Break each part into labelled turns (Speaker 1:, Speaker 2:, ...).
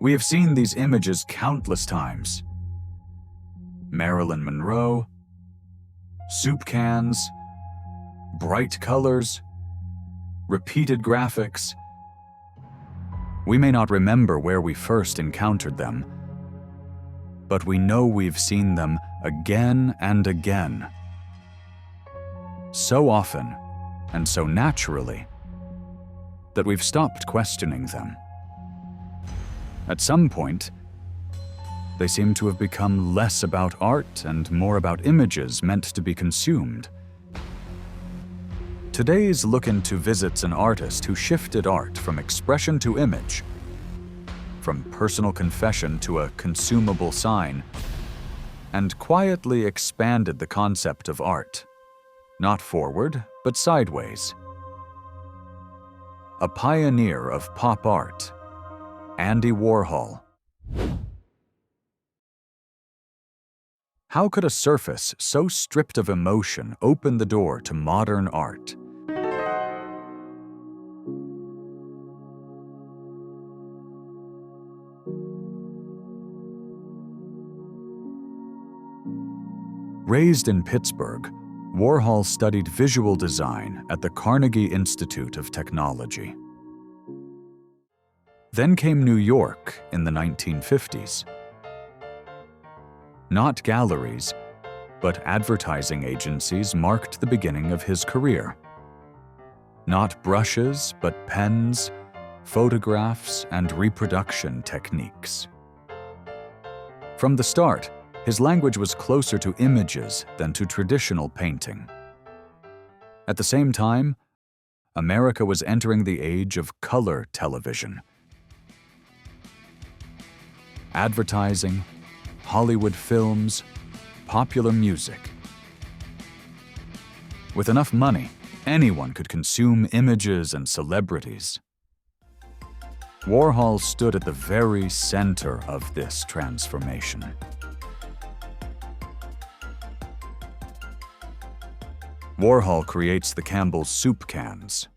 Speaker 1: We have seen these images countless times. Marilyn Monroe, soup cans, bright colors, repeated graphics. We may not remember where we first encountered them, but we know we've seen them again and again. So often and so naturally that we've stopped questioning them. At some point, they seem to have become less about art and more about images meant to be consumed. Today's Look Into visits an artist who shifted art from expression to image, from personal confession to a consumable sign, and quietly expanded the concept of art, not forward, but sideways. A pioneer of pop art, Andy Warhol. How could a surface so stripped of emotion open the door to modern art? Raised in Pittsburgh, Warhol studied visual design at the Carnegie Institute of Technology. Then came New York in the 1950s. Not galleries, but advertising agencies marked the beginning of his career. Not brushes, but pens, photographs, and reproduction techniques. From the start, his language was closer to images than to traditional painting. At the same time, America was entering the age of color television. Advertising, Hollywood films, popular music. With enough money, anyone could consume images and celebrities. Warhol stood at the very center of this transformation. Warhol creates the Campbell's soup cans,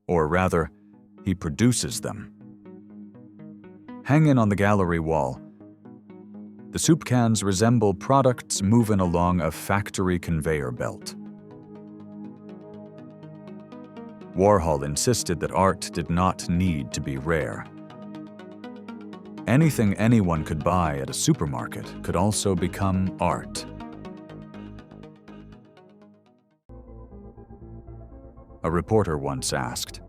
Speaker 1: or rather, he produces them. Hanging on the gallery wall, the soup cans resemble products moving along a factory conveyor belt. Warhol insisted that art did not need to be rare. Anything anyone could buy at a supermarket could also become art. A reporter once asked,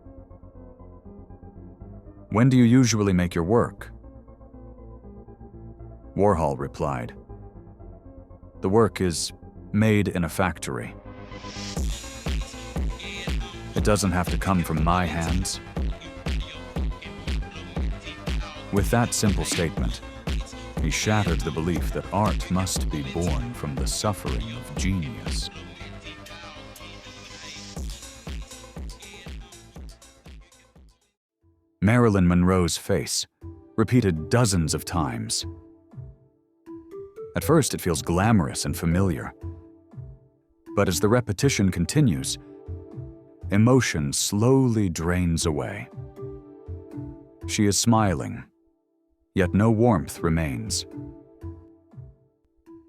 Speaker 1: "When do you usually make your work?" Warhol replied, "The work is made in a factory. It doesn't have to come from my hands." With that simple statement, he shattered the belief that art must be born from the suffering of genius. Marilyn Monroe's face, repeated dozens of times. At first, it feels glamorous and familiar. But as the repetition continues, emotion slowly drains away. She is smiling, yet no warmth remains.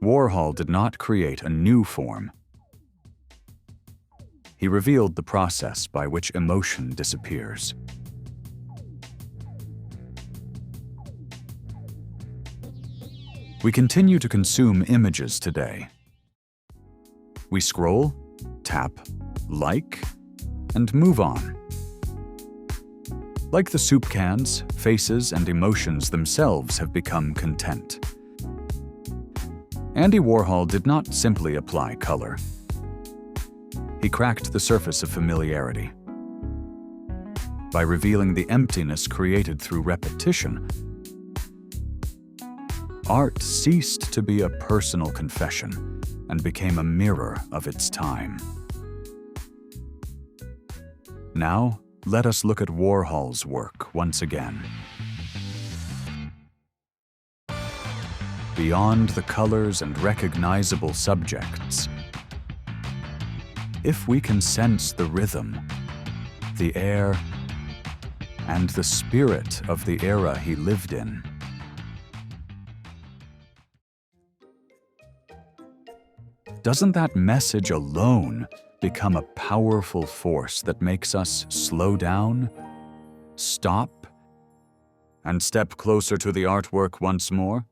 Speaker 1: Warhol did not create a new form. He revealed the process by which emotion disappears. We continue to consume images today. We scroll, tap, like, and move on. Like the soup cans, faces and emotions themselves have become content. Andy Warhol did not simply apply color. He cracked the surface of familiarity. By revealing the emptiness created through repetition, art ceased to be a personal confession and became a mirror of its time. Now, let us look at Warhol's work once again. Beyond the colors and recognizable subjects, if we can sense the rhythm, the air, and the spirit of the era he lived in, doesn't that message alone become a powerful force that makes us slow down, stop, and step closer to the artwork once more?